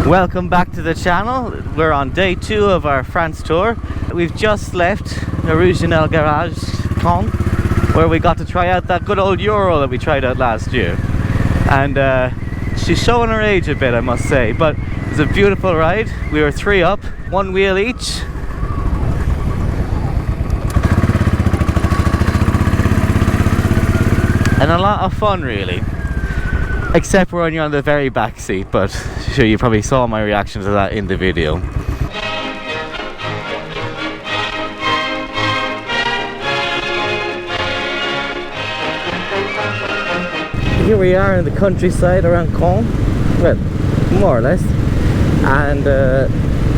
Welcome back to the channel. We're on day 2 of our France tour. We've just left Original Garage Caen, where we got to try out that good old Euro that we tried out last year. And she's showing her age a bit, I must say, but it was a beautiful ride. We were 3 up, 1 wheel each. And a lot of fun, really. Except when you're on the very back seat, but sure, you probably saw my reaction to that in the video. Here we are in the countryside around Caen, well, more or less. And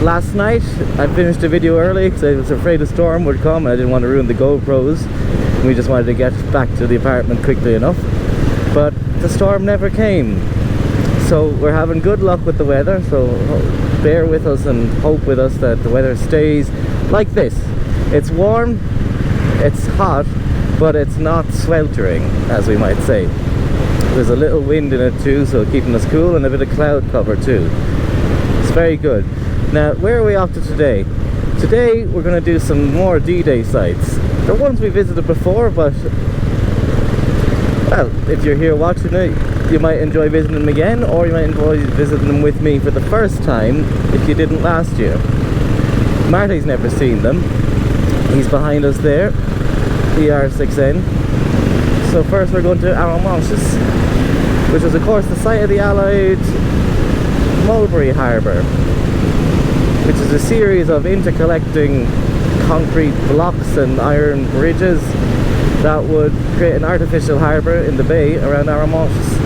last night I finished the video early because I was afraid a storm would come and I didn't want to ruin the GoPros. We just wanted to get back to the apartment quickly enough. But the storm never came, so we're having good luck with the weather, so bear with us and hope with us that the weather stays like this. It's warm, it's hot, but it's not sweltering, as we might say. There's a little wind in it too, so keeping us cool, and a bit of cloud cover too. It's very good. Now, where are we off to today? Today we're going to do some more D-Day sites. They're ones we visited before, but well, if you're here watching it, you might enjoy visiting them again, or you might enjoy visiting them with me for the first time if you didn't last year. Marty's never seen them. He's behind us there, the R6N. So first we're going to Arromanches, which is of course the site of the Allied Mulberry Harbour, which is a series of interconnecting concrete blocks and iron bridges that would create an artificial harbour in the bay around Arromanches.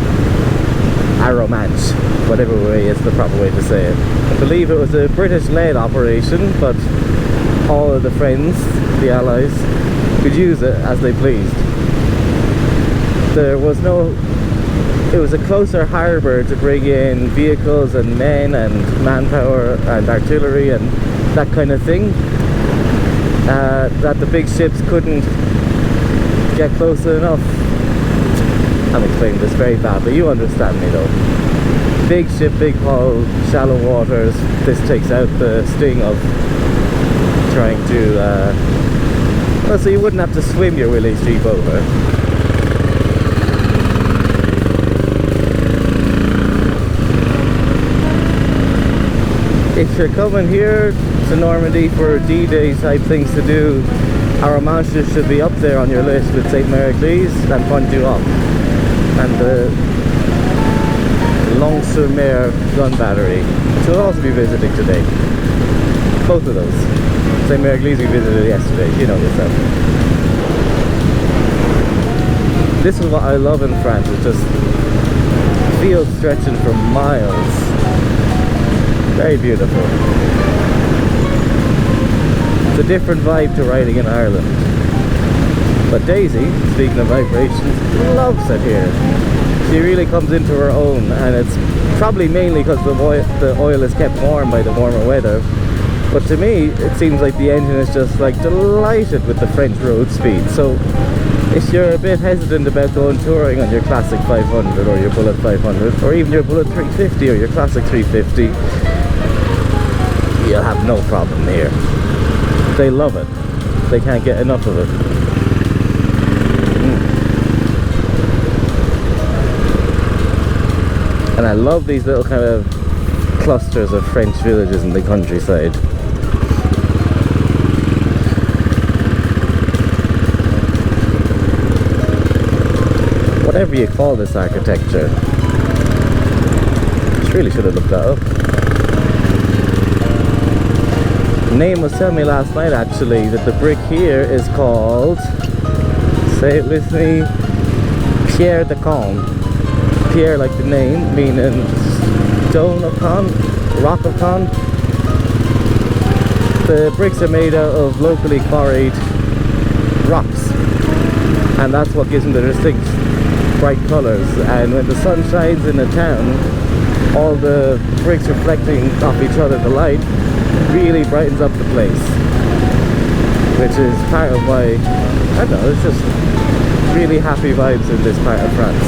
Arromanches, whatever way is the proper way to say it. I believe it was a British-led operation, but all of the friends, the Allies, could use it as they pleased. There was no... It was a closer harbour to bring in vehicles and men and manpower and artillery and that kind of thing, that the big ships couldn't get close enough. I'm explaining this very badly, you understand me though. Big ship, big hull, shallow waters. This takes out the sting of trying to well, so you wouldn't have to swim your Willie Jeep over. If you're coming here to Normandy for D-Day type things to do, Arromanches should be up there on your list with St. Mary and Pointe-du-Hoc, and the Longues-Sur-Mer Gun Battery, which we'll also be visiting today. Both of those. St. Mary we visited yesterday, you know yourself. This is what I love in France, it's just fields stretching for miles. Very beautiful. It's a different vibe to riding in Ireland. But Daisy, speaking of vibrations, loves it here. She really comes into her own, and it's probably mainly because the oil is kept warm by the warmer weather. But to me, it seems like the engine is just like delighted with the French road speed. So if you're a bit hesitant about going touring on your classic 500 or your Bullet 500 or even your Bullet 350 or your classic 350, you'll have no problem here. They love it. They can't get enough of it. And I love these little kind of clusters of French villages in the countryside. Whatever you call this architecture. Just really should have looked that up. Naim was telling me last night actually that the brick here is called, say it with me, Pierre de Caen. Pierre like the name, meaning stone of Caen, rock of Caen. The bricks are made out of locally quarried rocks, and that's what gives them the distinct bright colours. And when the sun shines in the town, all the bricks reflecting off each other, the light really brightens up the place, which is part of why, I don't know, it's just really happy vibes in this part of France.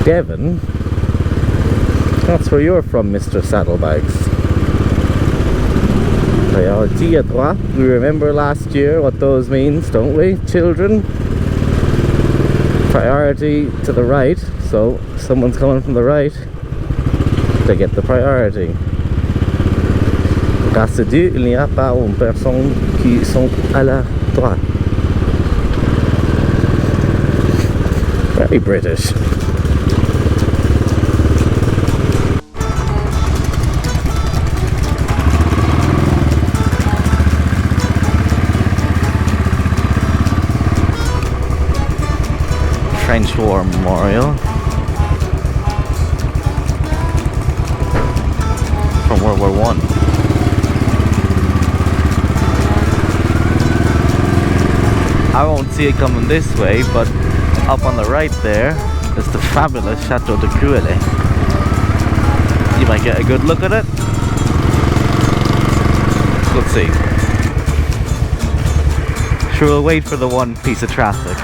Devon? That's where you're from, Mr. Saddlebags. Priority à droite. We remember last year what those means, don't we, children? Priority to the right, so if someone's coming from the right, they get the priority. Grâce à Dieu, il n'y a pas une personne qui sont à la droite. Very British. French War Memorial from World War I. I won't see it coming this way, but up on the right there is the fabulous Chateau de Cruelle. You might get a good look at it. Let's see. Sure, we'll wait for the one piece of traffic.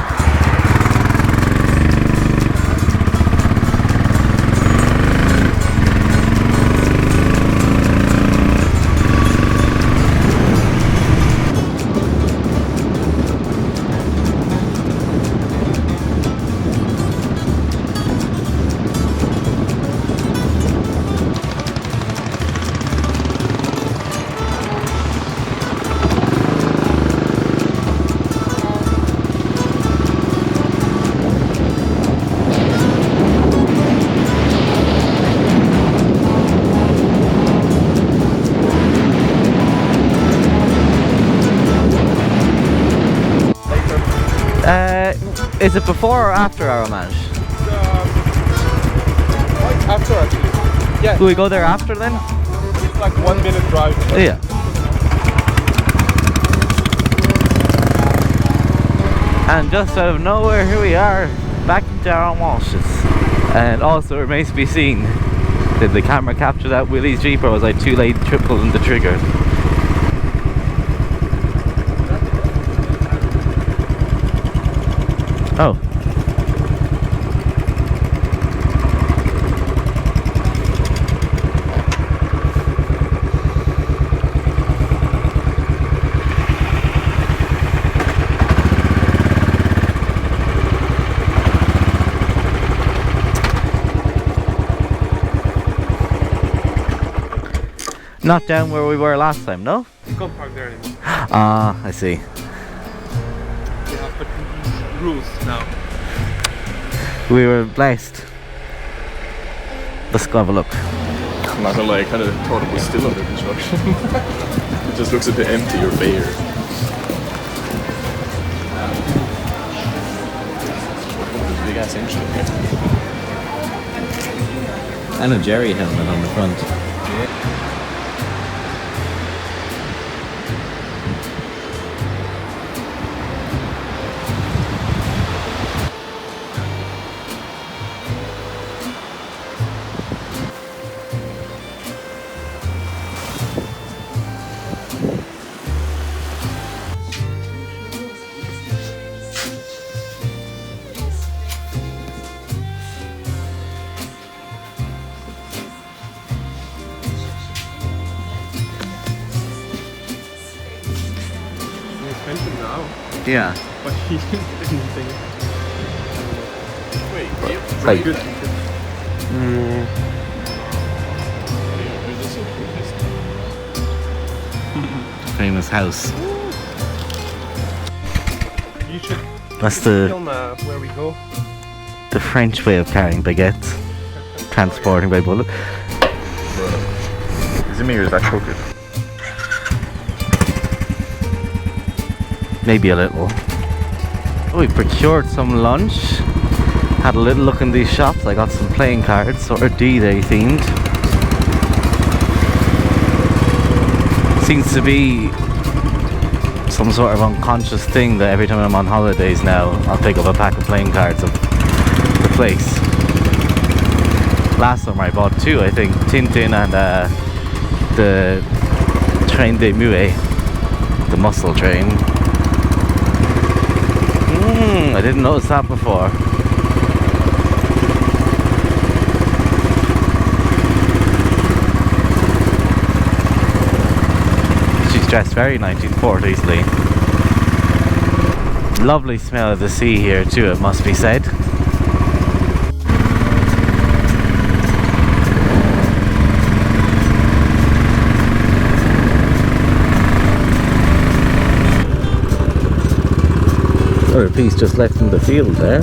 Is it before or after Arromanches? After, actually. Yeah. Do we go there after then? It's like 1 minute drive. Yeah. And just out of nowhere, here we are, back to Arromanches. And also, it remains to be seen, did the camera capture that Willie's Jeep, or was I too late pulling the trigger? Oh. Not down where we were last time, no? You can't park there anymore. Ah, I see. We have put rules now. We were blessed. Let's go have a look. I'm not gonna lie, I kind of thought it was still under construction. It just looks a bit empty or bare. Big ass engine here. And a Jerry helmet on the front. Now, Yeah. but he didn't think. Wait, yep. Like, Good. famous house. You should That's the film where we go. French way of carrying baguettes. Transporting by bullet. Is it me or is that crooked? Maybe a little. Oh, we procured some lunch. Had a little look in these shops. I got some playing cards, sort of D-Day themed. Seems to be some sort of unconscious thing that every time I'm on holidays now, I'll pick up a pack of playing cards of the place. Last summer I bought two, I think, Tintin and the Train des Muets, the muscle train. I didn't notice that before. dressed very 1940s-ly. Lovely smell of the sea here too, it must be said. Another piece just left in the field there.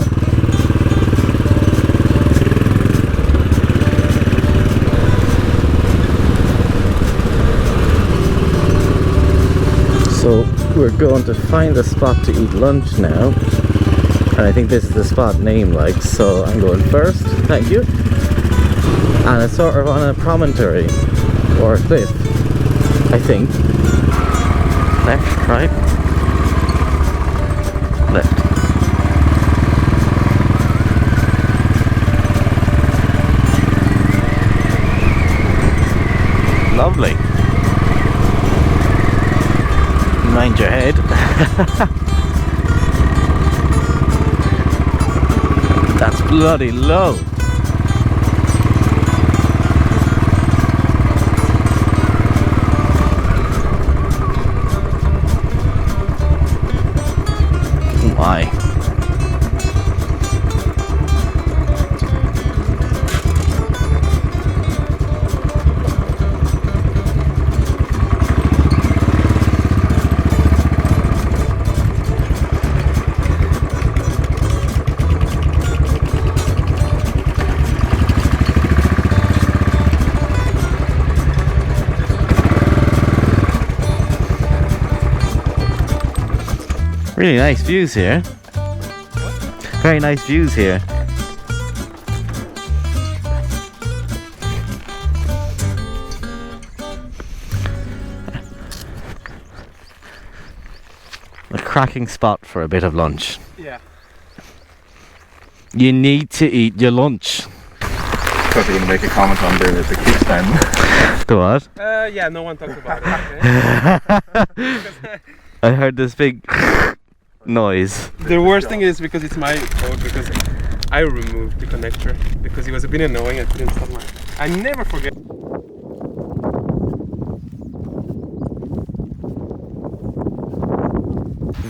So we're going to find a spot to eat lunch now, and I think this is the spot Naim likes, so I'm going first, thank you. And it's sort of on a promontory or a cliff, I think. Left, right, left. Lovely. Mind your head. That's bloody low. Why? Really nice views here. Very nice views here. A cracking spot for a bit of lunch. Yeah. You need to eat your lunch. I thought you were going to make a comment on the kickstand. The what? Yeah, no one talks about it. I heard this big noise. The worst thing is because it's my fault, because I removed the connector because it was a bit annoying. I couldn't stop my. I never forget.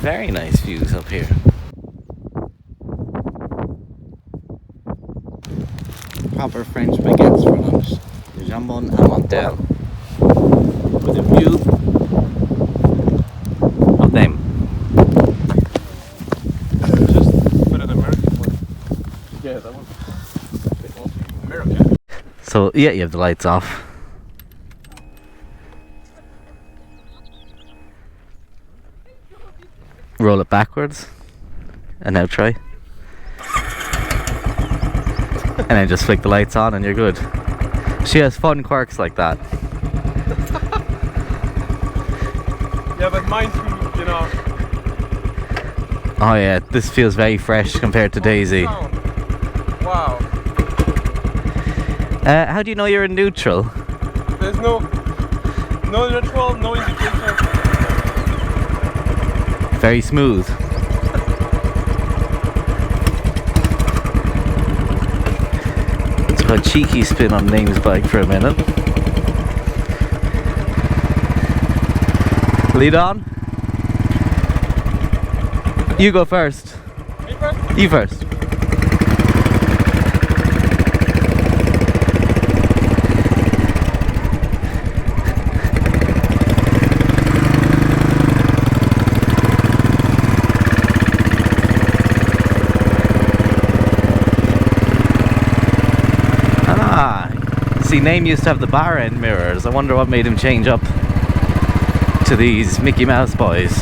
Very nice views up here. Proper French baguettes for lunch. Jambon à Montel. With a view of Naim. Just put an American one. Yeah, that one. American. So yeah, you have the lights off. Roll it backwards. And now try. And then just flick the lights on and you're good. She has fun quirks like that. Yeah, but mine too, you know. Oh yeah, this feels very fresh compared to Daisy. Wow. How do you know you're in neutral? There's no neutral, no indicator. Very smooth. Let's put a cheeky spin on Naim's bike for a minute. Lead on. You go first. Me first? You first. See, Naim used to have the bar end mirrors. I wonder what made him change up to these Mickey Mouse boys.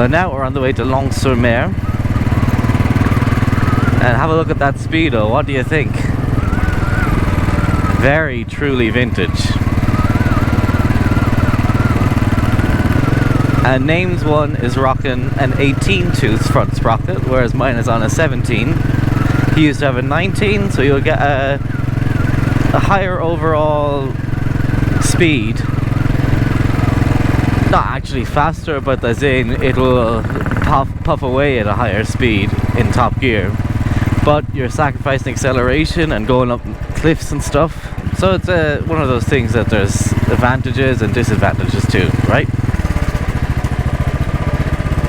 Now we're on the way to Longues-Sur-Mer. And have a look at that Speedo. What do you think? Very truly vintage. And Naim's one is rocking an 18 tooth front sprocket, whereas mine is on a 17. He used to have a 19, so you'll get a higher overall speed. Not actually faster, but as in it will puff away at a higher speed in top gear. but you're sacrificing acceleration and going up cliffs and stuff. So it's one of those things that there's advantages and disadvantages too, right?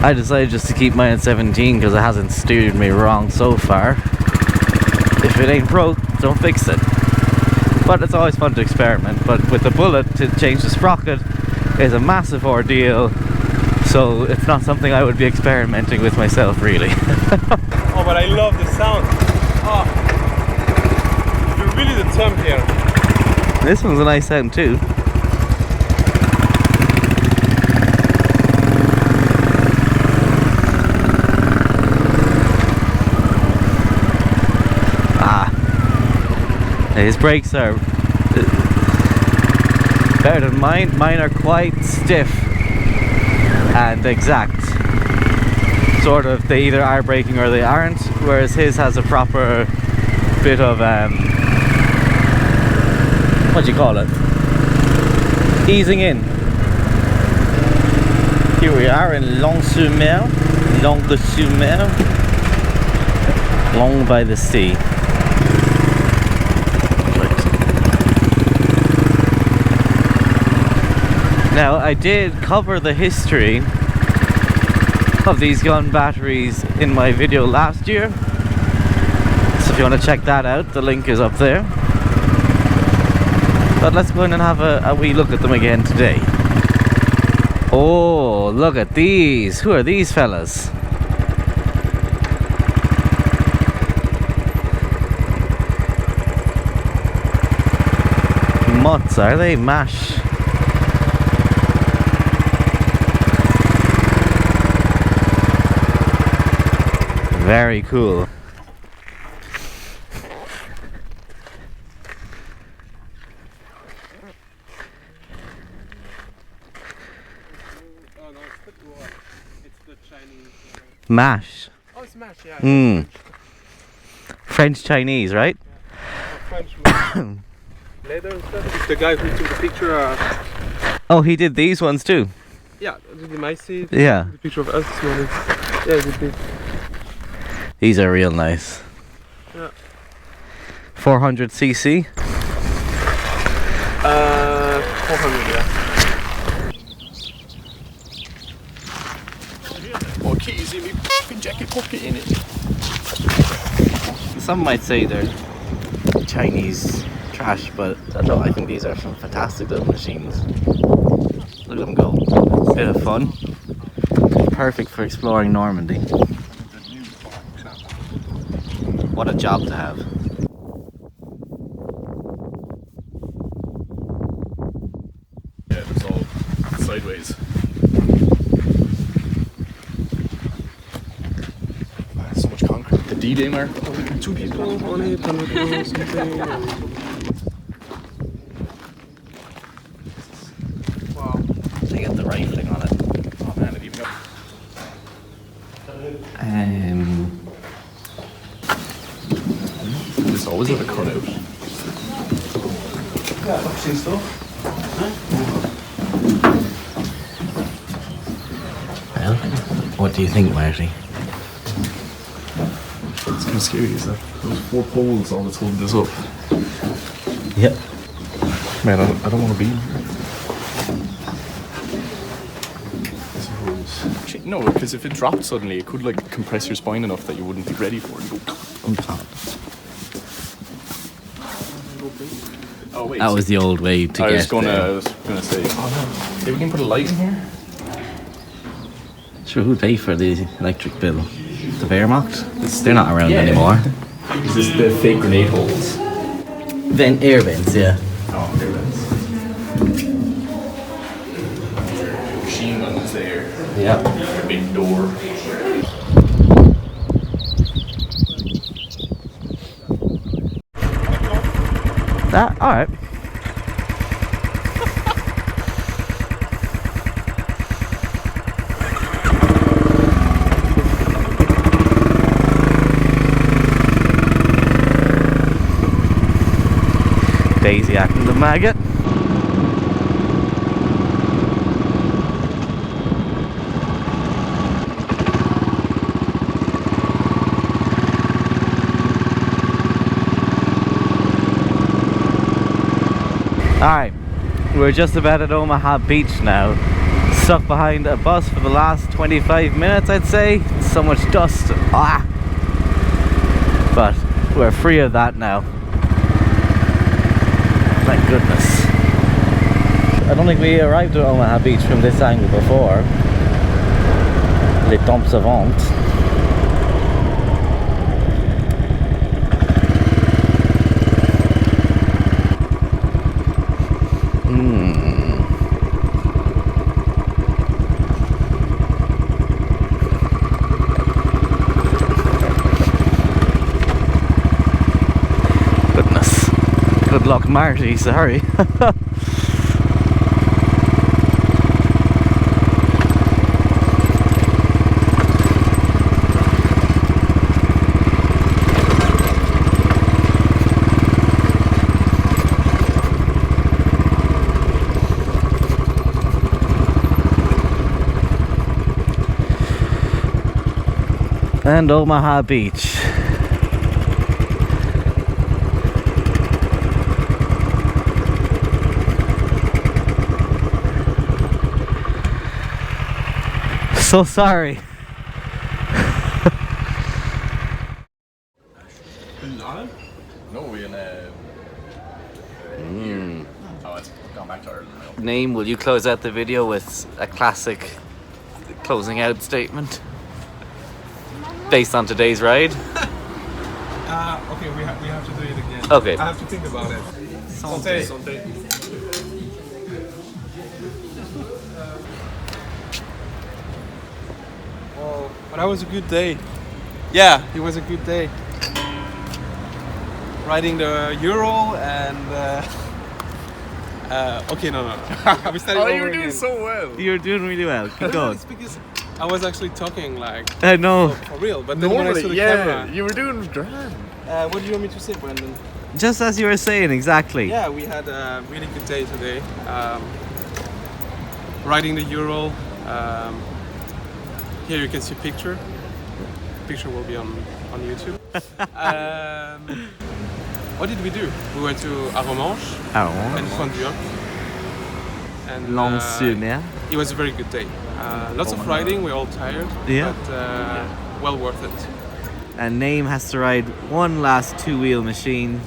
I decided just to keep mine at 17 because it hasn't steered me wrong so far. If it ain't broke, don't fix it. But it's always fun to experiment. But with the Bullet, to change the sprocket is a massive ordeal. So it's not something I would be experimenting with myself, really. Oh, but I love the sound. Oh, you're really the temp here. This one's a nice sound too. His brakes are better than mine. Mine are quite stiff and exact. Sort of, they either are braking or they aren't, whereas his has a proper bit of, what do you call it? Easing in. Here we are in Longues-Sur-Mer. Longues-Sur-Mer. Long by the sea. Now, I did cover the history of these gun batteries in my video last year. So if you want to check that out, the link is up there. But let's go in and have a wee look at them again today. Oh, look at these. Who are these fellas? Mutts, are they? Mash. Very cool. Oh no, it's the Chinese. Mash. Oh, it's Mash, yeah. French Chinese, right? Yeah. French leather and stuff. It's the guy who took the picture. Oh, he did these ones too. Yeah, did you might see Yeah. the picture of us this morning? Yeah, he did. These are real nice. Yeah. 400cc. 400, yeah. Oh, keys in me f***ing jacket pocket in it. Some might say they're Chinese trash, but I think these are some fantastic little machines. Look at them go. Bit of fun. Perfect for exploring Normandy. What a job to have. Yeah, it's all sideways. So much concrete. The D-Day mark. 2 people on it, 100 euros, something. Wow. They get the rifling on it. Oh man, it even got. This always have a cutout. Yeah, boxing stuff. Well, what do you think, Marty? It's kind of scary, is that? Those 4 poles, all that's holding this up. Yep. Man, I don't want to be in here. No, because if it dropped suddenly, it could like compress your spine enough that you wouldn't be ready for it. Oh wait. That was the old way to I get was gonna there. say. Oh no. Maybe we can put a light in here. Sure, who'd pay for the electric bill? The Wehrmacht? They're not around anymore. This is the fake grenade holes. Air vents, yeah. Oh, air vents. Machine guns there. Yeah. A big door. That, alright. Daisy acting the maggot. Alright, we're just about at Omaha Beach now. Stuck behind a bus for the last 25 minutes, I'd say. So much dust. Ah! But we're free of that now. Thank goodness. I don't think we arrived at Omaha Beach from this angle before. Les temps savantes. Goodness. Good luck, Marty, sorry. And Omaha Beach. So sorry. No, we in Oh, it's gone back to Ireland now. Naim, will you close out the video with a classic closing out statement? Based on today's ride? Okay, we have to do it again. Okay. I have to think about it. Santé. Oh, but that was a good day. Yeah, it was a good day. Riding the Ural and okay, no. We started Oh, over you were doing again. so well. You're doing really well. Keep going. It's because I was actually talking like I know. for real, but then when I saw the camera, you were doing grand. what do you want me to say, Brandon? Just as you were saying, exactly. Yeah, we had a really good day today. Riding the Ural. Here you can see a picture. Picture will be on YouTube. What did we do? We went to Arromanches and Fondue. And Longues-Sur-Mer. it was a very good day. Lots of riding. We're all tired. Yeah. But well worth it. And Naim has to ride one last two-wheel machine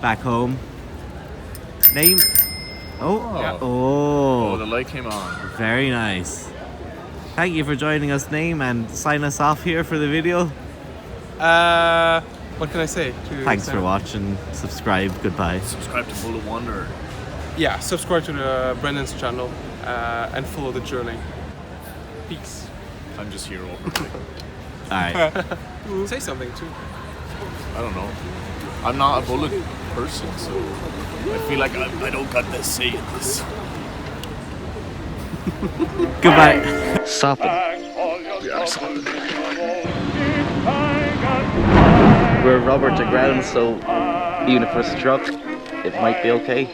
back home. Naim. Oh. Yeah. Oh, Oh. the light came on. Very nice. Thank you for joining us, Naim, and sign us off here for the video. What can I say? Thanks for watching. Subscribe. Goodbye. Subscribe to Bullet Wonder. Yeah, subscribe to the Brandon's channel and follow the journey. Peace. I'm just here over. Alright. Say something too. I don't know. I'm not a bullet person, so I feel like I don't got to say this. Goodbye. Stop it. We're rubber to ground, so even if we're struck, it might be okay.